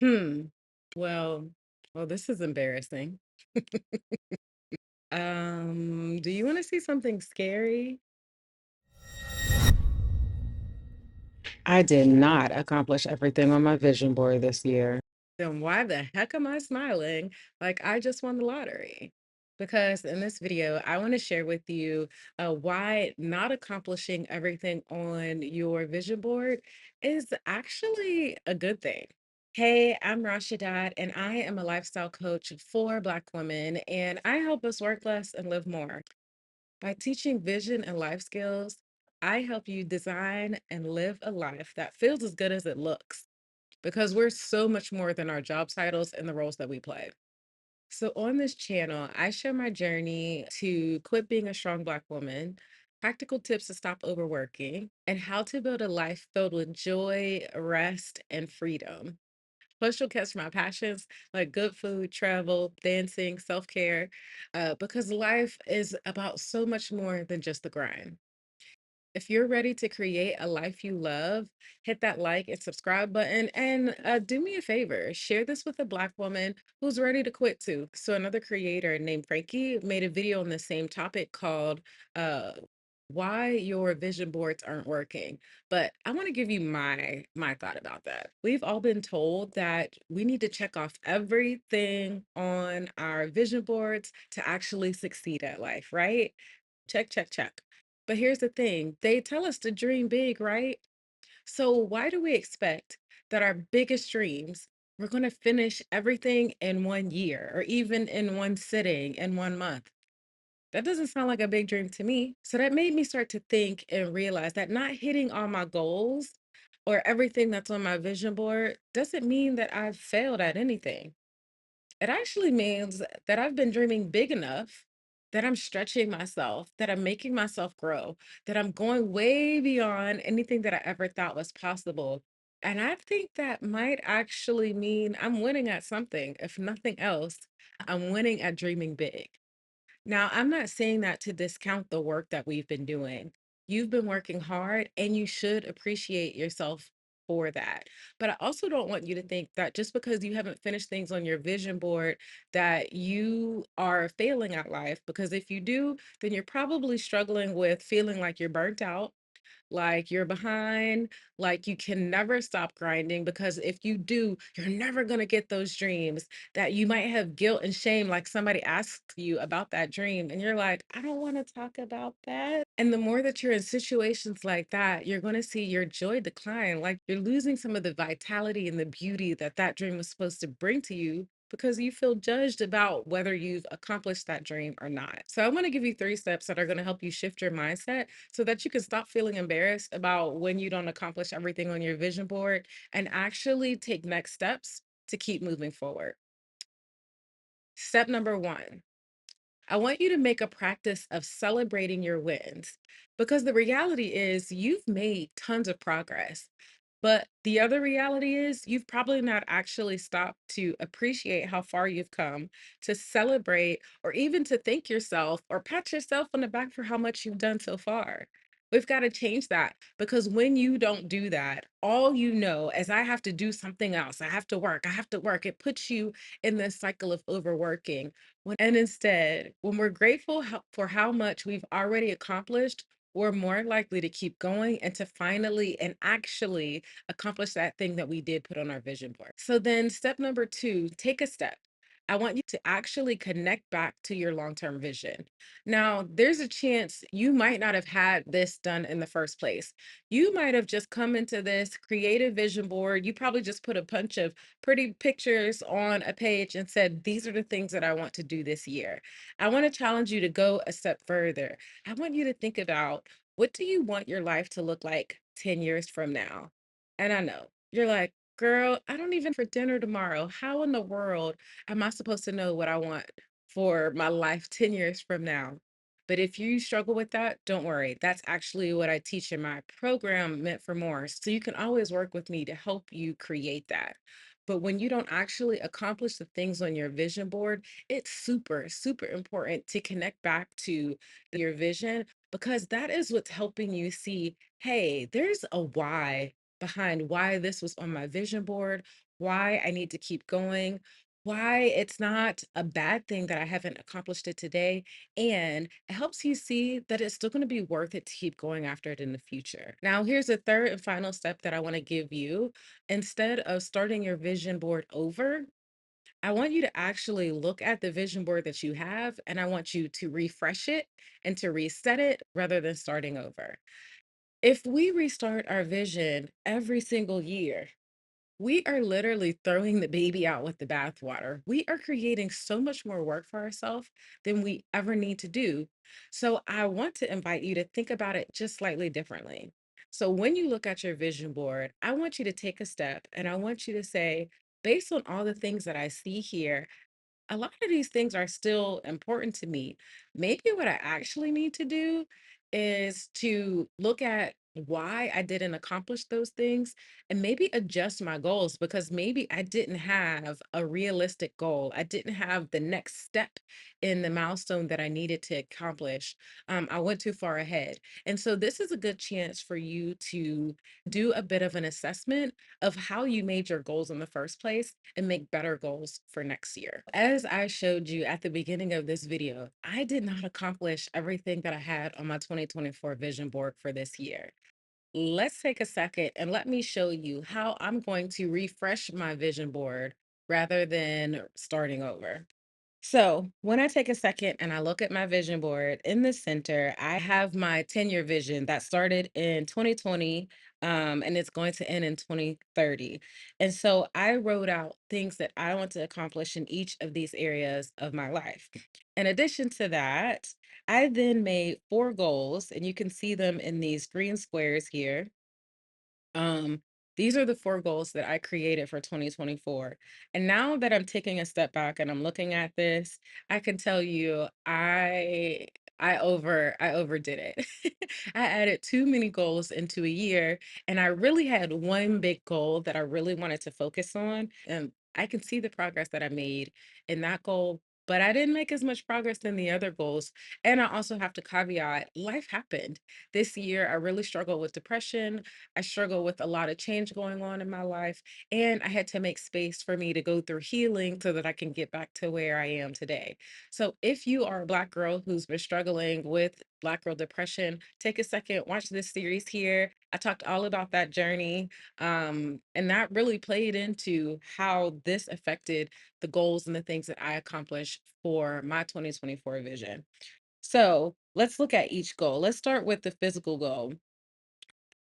Hmm. Well, this is embarrassing. Do you want to see something scary? I did not accomplish everything on my vision board this year. Then why the heck am I smiling like I just won the lottery? Because in this video, I want to share with you why not accomplishing everything on your vision board is actually a good thing. Hey, I'm Rashidat, and I am a lifestyle coach for Black women, and I help us work less and live more. By teaching vision and life skills, I help you design and live a life that feels as good as it looks because we're so much more than our job titles and the roles that we play. So, on this channel, I share my journey to quit being a strong Black woman, practical tips to stop overworking, and how to build a life filled with joy, rest, and freedom. Plus, you'll catch my passions like good food, travel, dancing, self care, because life is about so much more than just the grind. If you're ready to create a life you love, hit that like and subscribe button. And do me a favor, share this with a Black woman who's ready to quit too. So, another creator named Frankie made a video on the same topic called uh, Why Your Vision Boards Aren't Working. But I want to give you my thought about that. We've all been told that we need to check off everything on our vision boards to actually succeed at life, right? Check, check, check. But here's the thing, they tell us to dream big, right? So why do we expect that our biggest dreams, we're going to finish everything in 1 year or even in one sitting in 1 month? That doesn't sound like a big dream to me. So that made me start to think and realize that not hitting all my goals or everything that's on my vision board doesn't mean that I've failed at anything. It actually means that I've been dreaming big enough, that I'm stretching myself, that I'm making myself grow, that I'm going way beyond anything that I ever thought was possible. And I think that might actually mean I'm winning at something. If nothing else, I'm winning at dreaming big. Now, I'm not saying that to discount the work that we've been doing. You've been working hard and you should appreciate yourself for that. But I also don't want you to think that just because you haven't finished things on your vision board that you are failing at life, because if you do, then you're probably struggling with feeling like you're burnt out, like you're behind, like you can never stop grinding because if you do, you're never going to get those dreams, that you might have guilt and shame, like somebody asks you about that dream and you're like, I don't want to talk about that. And the more that you're in situations like that, you're going to see your joy decline, like you're losing some of the vitality and the beauty that that dream was supposed to bring to you because you feel judged about whether you've accomplished that dream or not. So I want to give you 3 steps that are going to help you shift your mindset so that you can stop feeling embarrassed about when you don't accomplish everything on your vision board and actually take next steps to keep moving forward. Step number 1, I want you to make a practice of celebrating your wins because the reality is you've made tons of progress. But the other reality is you've probably not actually stopped to appreciate how far you've come, to celebrate, or even to thank yourself or pat yourself on the back for how much you've done so far. We've got to change that because when you don't do that, all you know is I have to do something else. I have to work. It puts you in this cycle of overworking. And instead, when we're grateful for how much we've already accomplished, we're more likely to keep going and to finally and actually accomplish that thing that we did put on our vision board. So then, step number 2, take a step. I want you to actually connect back to your long term vision. Now, there's a chance you might not have had this done in the first place. You might have just come into this creative vision board. You probably just put a bunch of pretty pictures on a page and said, these are the things that I want to do this year. I want to challenge you to go a step further. I want you to think about, what do you want your life to look like 10 years from now? And I know you're like, girl, I don't even for dinner tomorrow. How in the world am I supposed to know what I want for my life 10 years from now? But if you struggle with that, don't worry. That's actually what I teach in my program, Meant for More. So you can always work with me to help you create that. But when you don't actually accomplish the things on your vision board, it's super, super important to connect back to your vision because that is what's helping you see, hey, there's a why. behind why this was on my vision board, why I need to keep going, why it's not a bad thing that I haven't accomplished it today. And it helps you see that it's still going to be worth it to keep going after it in the future. Now, here's the third and final step that I want to give you. Instead of starting your vision board over, I want you to actually look at the vision board that you have, and I want you to refresh it and to reset it rather than starting over. If we restart our vision every single year, we are literally throwing the baby out with the bathwater. We are creating so much more work for ourselves than we ever need to do. So, I want to invite you to think about it just slightly differently. So, when you look at your vision board, I want you to take a step and I want you to say, based on all the things that I see here, a lot of these things are still important to me. Maybe what I actually need to do is to look at why I didn't accomplish those things and maybe adjust my goals because maybe I didn't have a realistic goal. I didn't have the next step in the milestone that I needed to accomplish. I went too far ahead. And so this is a good chance for you to do a bit of an assessment of how you made your goals in the first place and make better goals for next year. As I showed you at the beginning of this video, I did not accomplish everything that I had on my 2024 vision board for this year. Let's take a second and let me show you how I'm going to refresh my vision board rather than starting over. So, when I take a second and I look at my vision board in the center, I have my 10-year vision that started in 2020, and it's going to end in 2030. And so I wrote out things that I want to accomplish in each of these areas of my life. In addition to that, I then made four goals, and you can see them in these green squares here. Um, these are the four goals that I created for 2024. And now that I'm taking a step back and I'm looking at this, I can tell you I overdid it. I added too many goals into a year and I really had one big goal that I really wanted to focus on. And I can see the progress that I made in that goal, but I didn't make as much progress in the other goals. And I also have to caveat, life happened. This year I really struggled with depression. I struggle with a lot of change going on in my life, and I had to make space for me to go through healing so that I can get back to where I am today. So, if you are a Black girl who's been struggling with Black girl depression, take a second, watch this series here. I talked all about that journey, and that really played into how this affected the goals and the things that I accomplished for my 2024 vision. So, let's look at each goal. Let's start with the physical goal.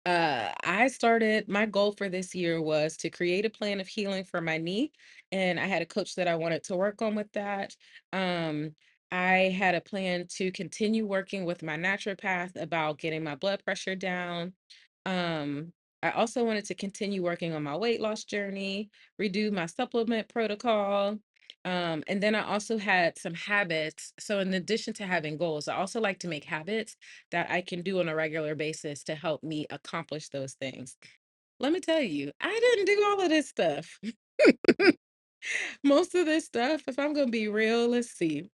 I started my goal for this year was to create a plan of healing for my knee, and I had a coach that I wanted to work on with that. Um, I had a plan to continue working with my naturopath about getting my blood pressure down. Um, I also wanted to continue working on my weight loss journey, redo my supplement protocol. And then I also had some habits. So, in addition to having goals, I also like to make habits that I can do on a regular basis to help me accomplish those things. Let me tell you, I didn't do all of this stuff. Most of this stuff, if I'm gonna be real, let's see.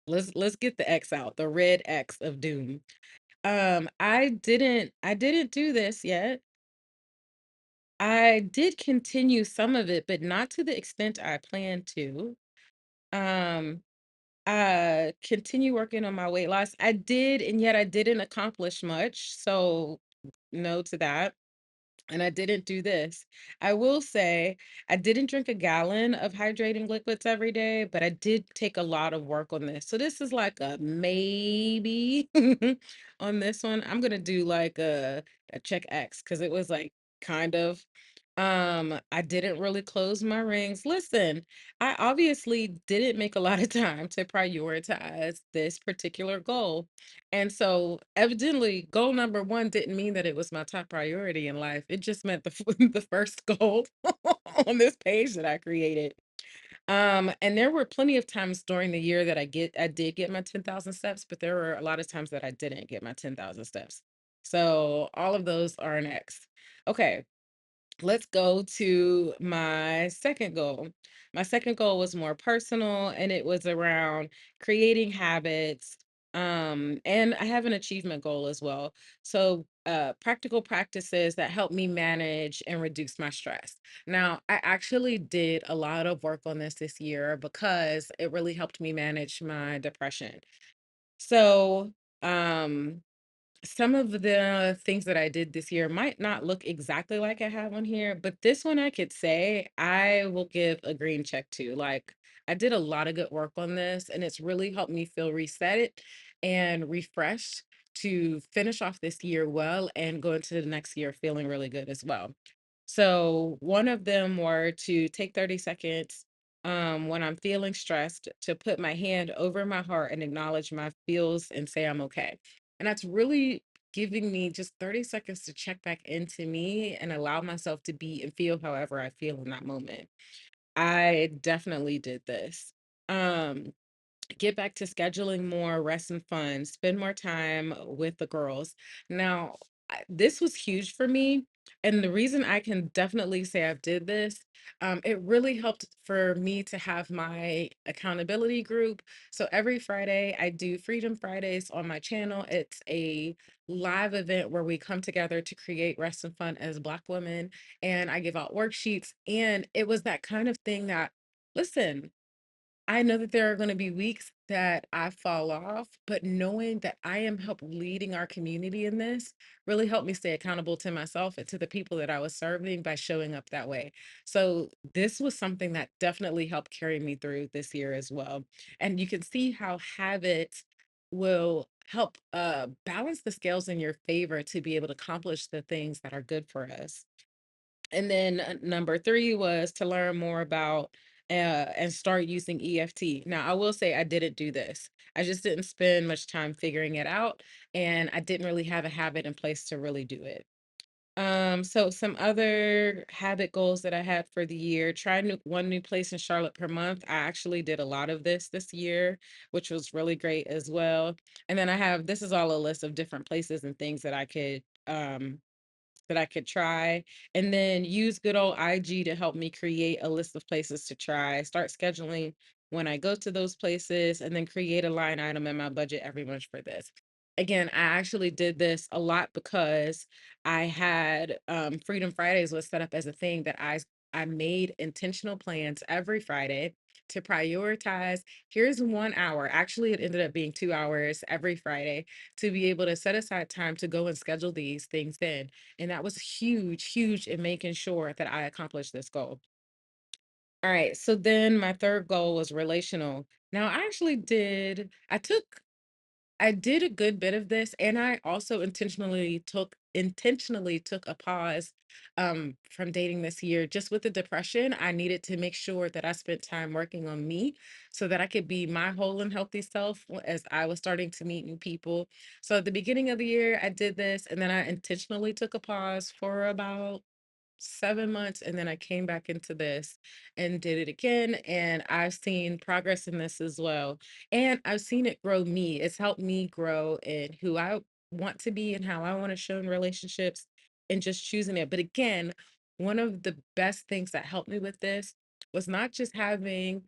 Let's get the X out, the red X of doom. I didn't do this yet. I did continue some of it, but not to the extent I planned to. Um, continue working on my weight loss. I did, and yet I didn't accomplish much. So no to that. And I didn't do this. I will say I didn't drink a gallon of hydrating liquids every day, but I did take a lot of work on this. So this is like a maybe on this one. I'm gonna do like a check X because it was like kind of I didn't really close my rings. Listen, I obviously didn't make a lot of time to prioritize this particular goal. And so, evidently, goal number one didn't mean that it was my top priority in life. It just meant the first goal on this page that I created. And there were plenty of times during the year that I did get my 10,000 steps, but there were a lot of times that I didn't get my 10,000 steps. So all of those are an X. Okay, let's go to my second goal. My second goal was more personal and it was around creating habits. And I have an achievement goal as well. So, practical practices that help me manage and reduce my stress. Now, I actually did a lot of work on this year because it really helped me manage my depression. So, um, some of the things that I did this year might not look exactly like I have on here, but this one I could say I will give a green check to. Like, I did a lot of good work on this, and it's really helped me feel reset and refreshed to finish off this year well and go into the next year feeling really good as well. So one of them were to take 30 seconds when I'm feeling stressed to put my hand over my heart and acknowledge my feels and say I'm okay. And that's really giving me just 30 seconds to check back into me and allow myself to be and feel however I feel in that moment. I definitely did this. Um, get back to scheduling more rest and fun, spend more time with the girls. Now, this was huge for me. And the reason I can definitely say I've did this, it really helped for me to have my accountability group. So every Friday, I do Freedom Fridays on my channel. It's a live event where we come together to create rest and fun as Black women. And I give out worksheets. And it was that kind of thing that, listen, I know that there are going to be weeks that I fall off, but knowing that I am help leading our community in this really helped me stay accountable to myself and to the people that I was serving by showing up that way. So this was something that definitely helped carry me through this year as well. And you can see how habits will help balance the scales in your favor to be able to accomplish the things that are good for us. And then number three was to learn more about and start using EFT. Now, I will say I didn't do this. I just didn't spend much time figuring it out, and I didn't really have a habit in place to really do it. So some other habit goals that I had for the year, try one new place in Charlotte per month. I actually did a lot of this year, which was really great as well. And then I have, this is all a list of different places and things that I could try, and then use good old IG to help me create a list of places to try. Start scheduling when I go to those places, and then create a line item in my budget every month for this. Again, I actually did this a lot because I had Freedom Fridays was set up as a thing that I made intentional plans every Friday to prioritize. Here's 1 hour. Actually, it ended up being 2 hours every Friday to be able to set aside time to go and schedule these things in. And that was huge, huge in making sure that I accomplished this goal. All right. So then my third goal was relational. Now I actually did, I did a good bit of this, and I also intentionally took a pause from dating this year. Just with the depression, I needed to make sure that I spent time working on me so that I could be my whole and healthy self as I was starting to meet new people. So at the beginning of the year, I did this, and then I intentionally took a pause for about 7 months, and then I came back into this and did it again, and I've seen progress in this as well, and I've seen it grow me. It's helped me grow in who I want to be and how I want to show in relationships and just choosing it. But again, one of the best things that helped me with this was not just having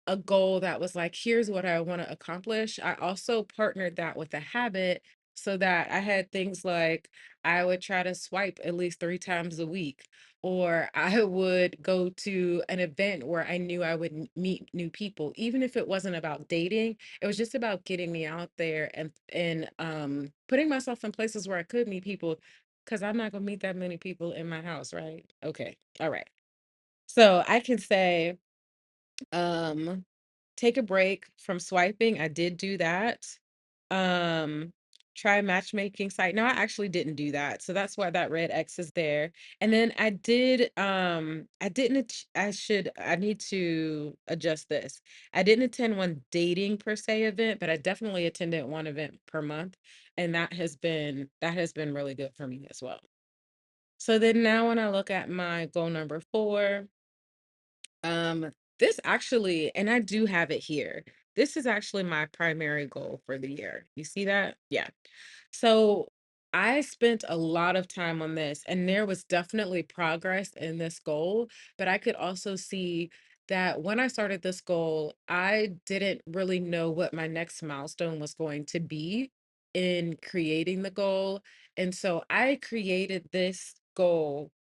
a goal that was like, here's what I want to accomplish. I also partnered that with a habit so that I had things like I would try to swipe at least 3 times a week, or I would go to an event where I knew I would meet new people, even if it wasn't about dating. It was just about getting me out there and putting myself in places where I could meet people because I'm not gonna meet that many people in my house, right? Okay. All right. So I can say um, take a break from swiping. I did do that. Um, try a matchmaking site. No, I actually didn't do that. So that's why that red X is there. And then I didn't I need to adjust this. I didn't attend one dating per se event, but I definitely attended one event per month. And that has been really good for me as well. So then now when I look at my goal number four, um, this actually, and I do have it here. This is actually my primary goal for the year. You see that? Yeah. So I spent a lot of time on this, and there was definitely progress in this goal, but I could also see that when I started this goal, I didn't really know what my next milestone was going to be in creating the goal. And so I created this goal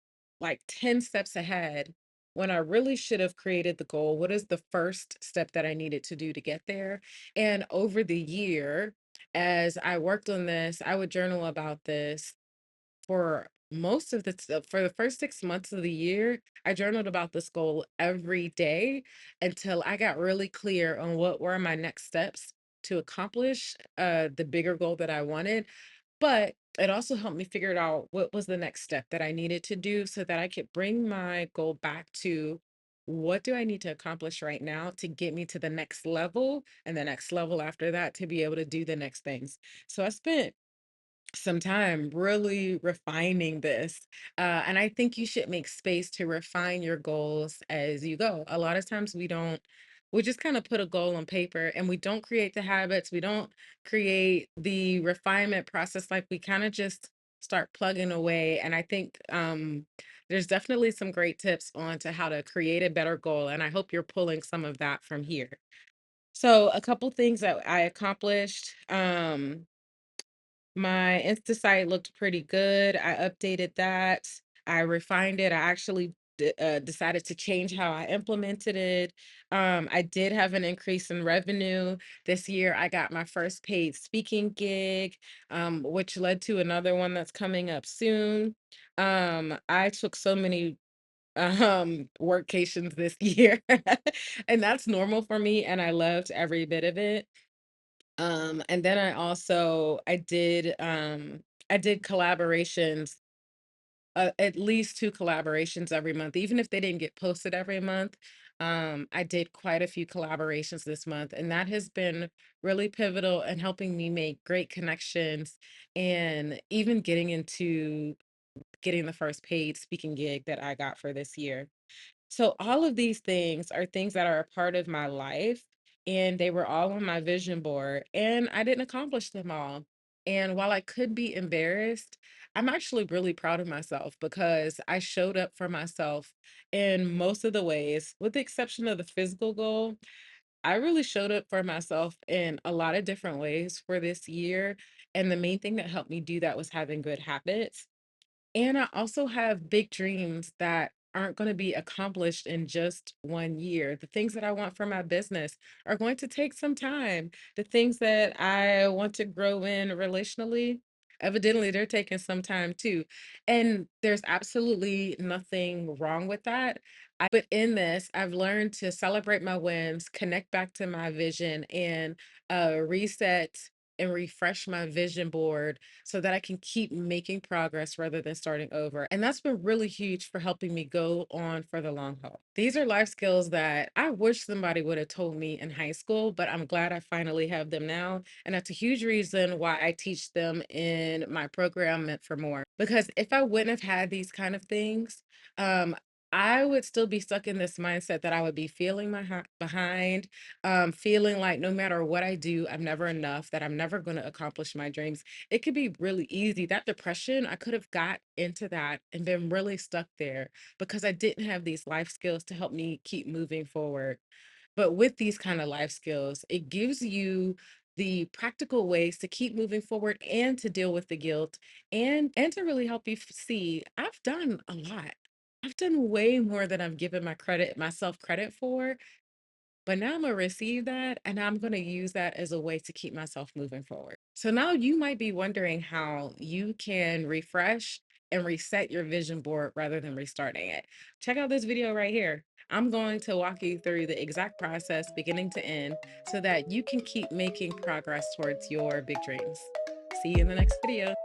like 10 steps ahead when I really should have created the goal. What is the first step that I needed to do to get there? And over the year, as I worked on this, I would journal about this for most of for the first 6 months of the year. I journaled about this goal every day until I got really clear on what were my next steps to accomplish the bigger goal that I wanted. But it also helped me figure out what was the next step that I needed to do so that I could bring my goal back to what do I need to accomplish right now to get me to the next level, and the next level after that to be able to do the next things. So I spent some time really refining this. And I think you should make space to refine your goals as you go. A lot of times we just kind of put a goal on paper and we don't create the habits, we don't create the refinement process. Like we kind of just start plugging away. And I think there's definitely some great tips on to how to create a better goal. And I hope you're pulling some of that from here. So, a couple things that I accomplished. My Insta site looked pretty good. I updated that. I refined it. I actually decided to change how I implemented it. I did have an increase in revenue this year. I got my first paid speaking gig, which led to another one that's coming up soon. I took so many workations this year, and that's normal for me, and I loved every bit of it. And then I did collaborations, at least two collaborations every month, even if they didn't get posted every month. I did quite a few collaborations this month, and that has been really pivotal in helping me make great connections and even getting the first paid speaking gig that I got for this year. So all of these things are things that are a part of my life, and they were all on my vision board, and I didn't accomplish them all. And while I could be embarrassed, I'm actually really proud of myself because I showed up for myself in most of the ways, with the exception of the physical goal. I really showed up for myself in a lot of different ways for this year. And the main thing that helped me do that was having good habits. And I also have big dreams that aren't going to be accomplished in just 1 year. The things that I want for my business are going to take some time. The things that I want to grow in relationally, evidently, they're taking some time too. And there's absolutely nothing wrong with that. But in this, I've learned to celebrate my wins, connect back to my vision, and reset and refresh my vision board so that I can keep making progress rather than starting over. And that's been really huge for helping me go on for the long haul. These are life skills that I wish somebody would have told me in high school, but I'm glad I finally have them now. And that's a huge reason why I teach them in my program Meant for More. Because if I wouldn't have had these kind of things, um, I would still be stuck in this mindset that I would be feeling behind, feeling like no matter what I do, I'm never enough, that I'm never going to accomplish my dreams. It could be really easy. That depression, I could have got into that and been really stuck there because I didn't have these life skills to help me keep moving forward. But with these kind of life skills, it gives you the practical ways to keep moving forward and to deal with the guilt and to really help you see I've done a lot. I've done way more than I've given myself credit for, but now I'm gonna receive that and I'm gonna use that as a way to keep myself moving forward. So now you might be wondering how you can refresh and reset your vision board rather than restarting it. Check out this video right here. I'm going to walk you through the exact process beginning to end so that you can keep making progress towards your big dreams. See you in the next video.